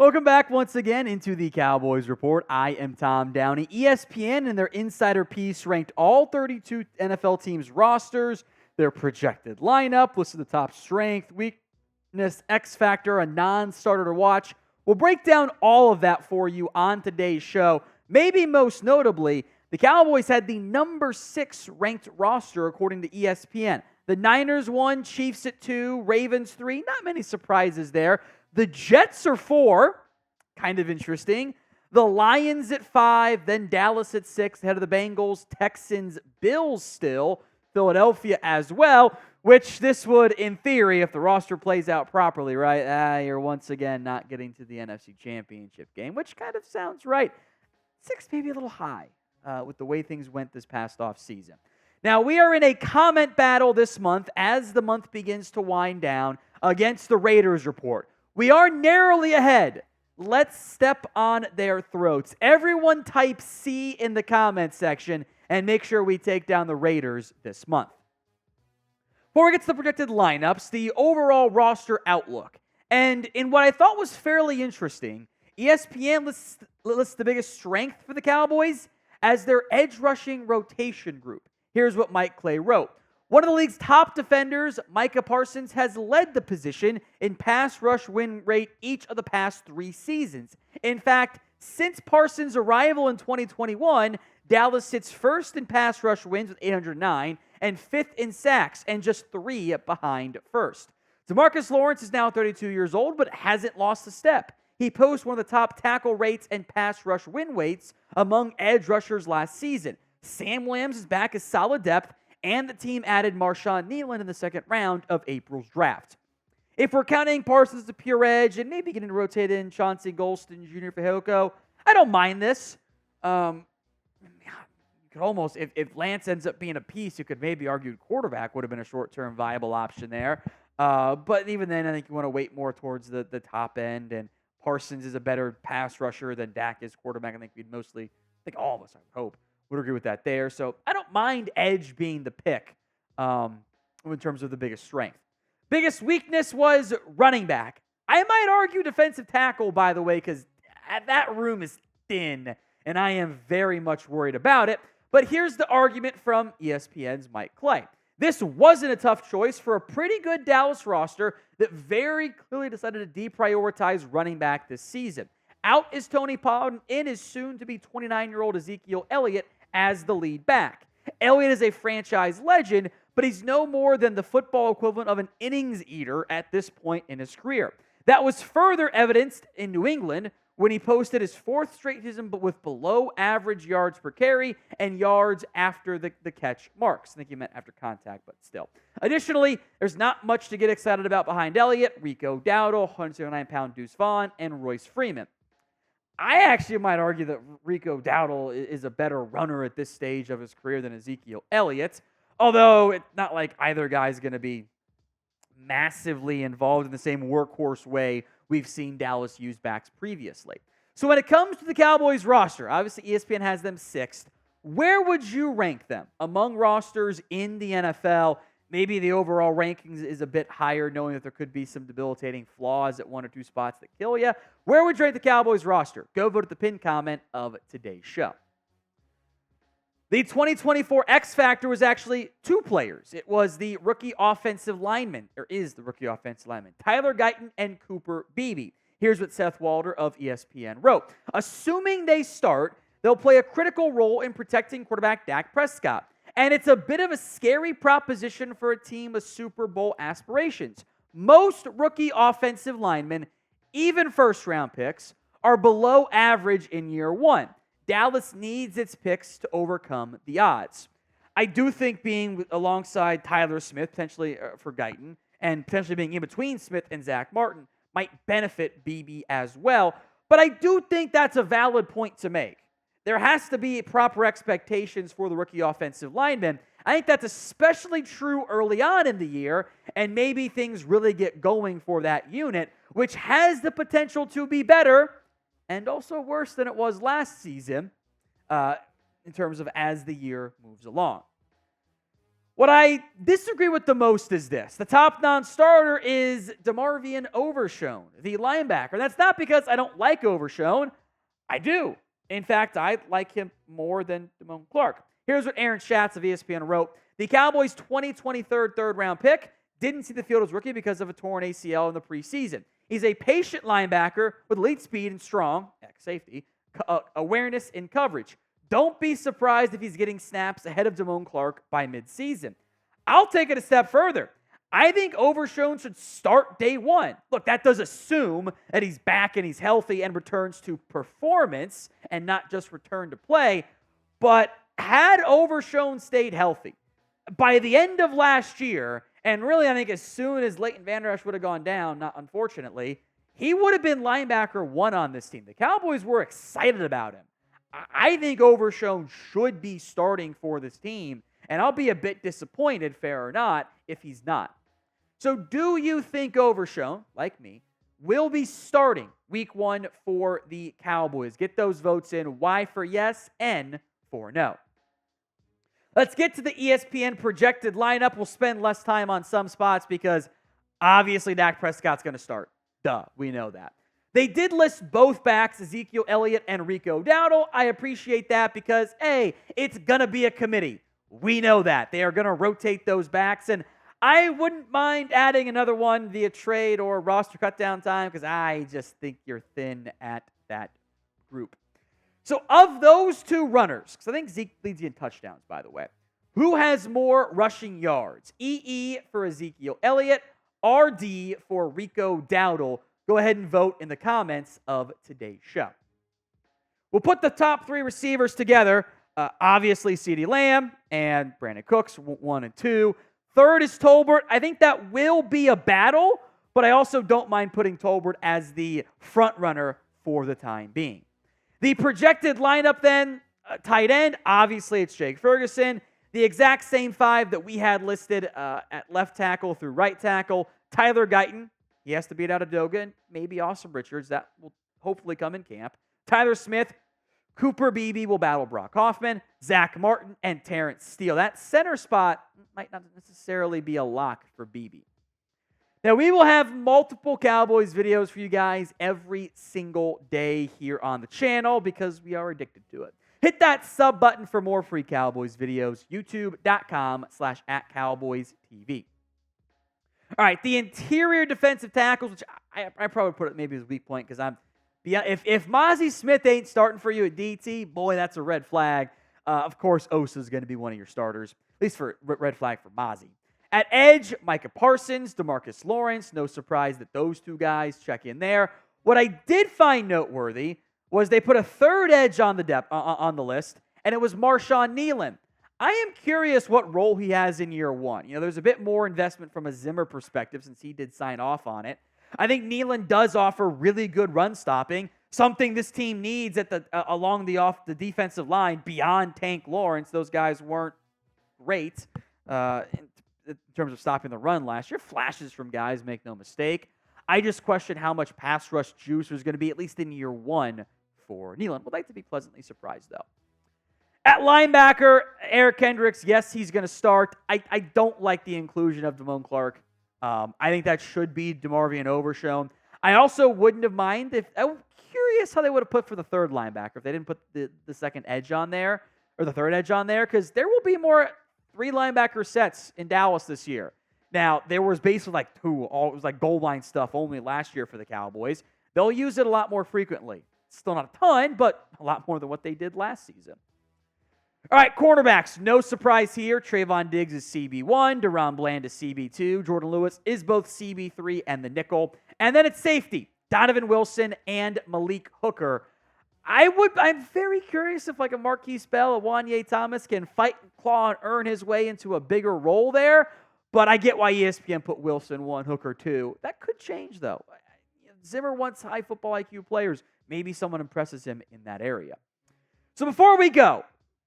Welcome back once again into the Cowboys Report. I am Tom Downey. ESPN in their insider piece ranked all 32 NFL teams' rosters, their projected lineup, listed the top strength, weakness, X factor, a non-starter to watch. We'll break down all of that for you on today's show. Maybe most notably, the Cowboys had the number 6 ranked roster according to ESPN. The Niners 1, Chiefs at 2, Ravens 3. Not many surprises there. The Jets are 4. Kind of interesting. The Lions at 5, then Dallas at 6, ahead of the Bengals, Texans, Bills still, Philadelphia as well, which this would, in theory, if the roster plays out properly, right, you're once again not getting to the NFC Championship game, which kind of sounds right. 6 maybe a little high with the way things went this past offseason. Now, we are in a comment battle this month as the month begins to wind down against the Raiders report. We are narrowly ahead. Let's step on their throats. Everyone type C in the comment section and make sure we take down the Raiders this month. Before we get to the projected lineups, the overall roster outlook. And in what I thought was fairly interesting, ESPN lists the biggest strength for the Cowboys as their edge rushing rotation group. Here's what Mike Clay wrote. One of the league's top defenders, Micah Parsons, has led the position in pass rush win rate each of the past 3 seasons. In fact, since Parsons' arrival in 2021, Dallas sits first in pass rush wins with 809 and 5th in sacks and just 3 behind first. DeMarcus Lawrence is now 32 years old but hasn't lost a step. He posts one of the top tackle rates and pass rush win rates among edge rushers last season. Sam Williams is back as solid depth, and the team added Marshawn Nealon in the second round of April's draft. If we're counting Parsons as a pure edge and maybe getting to rotate in Chauncey Golston Jr. for Hilco, I don't mind this. You could almost, if Lance ends up being a piece, you could maybe argue quarterback would have been a short-term viable option there. But even then, I think you want to wait more towards the top end, and Parsons is a better pass rusher than Dak is quarterback. I think all of us, I hope, would agree with that there. So I don't mind edge being the pick in terms of the biggest strength. Biggest weakness was running back. I might argue defensive tackle, by the way, because that room is thin, and I am very much worried about it. But here's the argument from ESPN's Mike Clay. This wasn't a tough choice for a pretty good Dallas roster that very clearly decided to deprioritize running back this season. Out is Tony Pollard, in is soon-to-be 29-year-old Ezekiel Elliott as the lead back. Elliott is a franchise legend, but he's no more than the football equivalent of an innings eater at this point in his career. That was further evidenced in New England when he posted his 4th straight season with below-average yards per carry and yards after the catch marks. I think he meant after contact, but still. Additionally, there's not much to get excited about behind Elliott, Rico Dowdle, 179-pound Deuce Vaughn, and Royce Freeman. I actually might argue that Rico Dowdle is a better runner at this stage of his career than Ezekiel Elliott, although it's not like either guy's going to be massively involved in the same workhorse way we've seen Dallas use backs previously. So when it comes to the Cowboys roster, obviously ESPN has them 6th. Where would you rank them among rosters in the NFL? Maybe the overall rankings is a bit higher, knowing that there could be some debilitating flaws at 1 or 2 spots that kill you. Where would you rank the Cowboys roster? Go vote at the pinned comment of today's show. The 2024 X Factor was actually 2 players. It was the rookie offensive lineman, Tyler Guyton and Cooper Beebe. Here's what Seth Walder of ESPN wrote. Assuming they start, they'll play a critical role in protecting quarterback Dak Prescott. And it's a bit of a scary proposition for a team with Super Bowl aspirations. Most rookie offensive linemen, even first-round picks, are below average in year 1. Dallas needs its picks to overcome the odds. I do think being alongside Tyler Smith, potentially for Guyton, and potentially being in between Smith and Zach Martin might benefit BB as well. But I do think that's a valid point to make. There has to be proper expectations for the rookie offensive lineman. I think that's especially true early on in the year, and maybe things really get going for that unit, which has the potential to be better and also worse than it was last season in terms of as the year moves along. What I disagree with the most is this. The top non-starter is DeMarvion Overshown, the linebacker. That's not because I don't like Overshown. I do. In fact, I like him more than Damone Clark. Here's what Aaron Schatz of ESPN wrote. The Cowboys' 2023 third-round pick didn't see the field as rookie because of a torn ACL in the preseason. He's a patient linebacker with elite speed and strong, safety, awareness and coverage. Don't be surprised if he's getting snaps ahead of Damone Clark by midseason. I'll take it a step further. I think Overshown should start day one. Look, that does assume that he's back and he's healthy and returns to performance and not just return to play. But had Overshown stayed healthy, by the end of last year, and really I think as soon as Leighton Vander Esch would have gone down, not unfortunately, he would have been linebacker one on this team. The Cowboys were excited about him. I think Overshown should be starting for this team, and I'll be a bit disappointed, fair or not, if he's not. So do you think Overshown, like me, will be starting week one for the Cowboys? Get those votes in. Y for yes, N for no. Let's get to the ESPN projected lineup. We'll spend less time on some spots because obviously Dak Prescott's going to start. Duh, we know that. They did list both backs, Ezekiel Elliott and Rico Dowdle. I appreciate that because, A, it's going to be a committee. We know that. They are going to rotate those backs, and I wouldn't mind adding another one via trade or roster cutdown time because I just think you're thin at that group. So of those two runners, because I think Zeke leads you in touchdowns, by the way, who has more rushing yards? EE for Ezekiel Elliott, RD for Rico Dowdle. Go ahead and vote in the comments of today's show. We'll put the top three receivers together. Obviously, CeeDee Lamb and Brandon Cooks, 1 and 2. Third is Tolbert. I think that will be a battle, but I also don't mind putting Tolbert as the front runner for the time being. The projected lineup then, tight end, obviously it's Jake Ferguson. The exact same five that we had listed at left tackle through right tackle. Tyler Guyton, he has to beat out Adoga, and maybe Austin Richards. That will hopefully come in camp. Tyler Smith, Cooper Beebe will battle Brock Hoffman, Zach Martin, and Terrence Steele. That center spot might not necessarily be a lock for Beebe. Now, we will have multiple Cowboys videos for you guys every single day here on the channel because we are addicted to it. Hit that sub button for more free Cowboys videos, youtube.com/@CowboysTV. All right, the interior defensive tackles, which I probably put it maybe as a weak point because if Mozzie Smith ain't starting for you at DT, boy, that's a red flag. Of course, Osa is going to be one of your starters, at least for red flag for Mozzie. At edge, Micah Parsons, DeMarcus Lawrence. No surprise that those two guys check in there. What I did find noteworthy was they put a third edge on the list, and it was Marshawn Nealon. I am curious what role he has in year one. You know, there's a bit more investment from a Zimmer perspective since he did sign off on it. I think Nealon does offer really good run stopping, something this team needs at along the defensive line beyond Tank Lawrence. Those guys weren't great in terms of stopping the run last year. Flashes from guys, make no mistake. I just question how much pass rush juice there's going to be, at least in year one, for Nealon. Would like to be pleasantly surprised, though. At linebacker, Eric Kendricks, yes, he's going to start. I don't like the inclusion of Damone Clark. I think that should be DeMarvion Overshown. I also wouldn't have minded I'm curious how they would have put for the third linebacker if they didn't put the second edge on there, or the third edge on there, because there will be more 3 linebacker sets in Dallas this year. Now, there was basically like 2, it was like goal line stuff only last year for the Cowboys. They'll use it a lot more frequently. Still not a ton, but a lot more than what they did last season. All right, cornerbacks, no surprise here. Trayvon Diggs is CB1, Deron Bland is CB2, Jordan Lewis is both CB3 and the nickel. And then it's safety, Donovan Wilson and Malik Hooker. I'm very curious if like a Marquise Bell, a Wanye Thomas can fight and claw and earn his way into a bigger role there. But I get why ESPN put Wilson 1, Hooker 2. That could change, though. Zimmer wants high football IQ players. Maybe someone impresses him in that area. So before we go,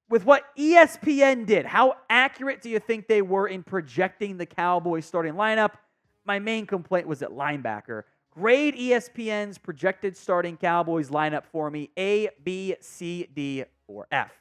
with what ESPN did, how accurate do you think they were in projecting the Cowboys starting lineup? My main complaint was at linebacker. Grade ESPN's projected starting Cowboys lineup for me, A, B, C, D, or F.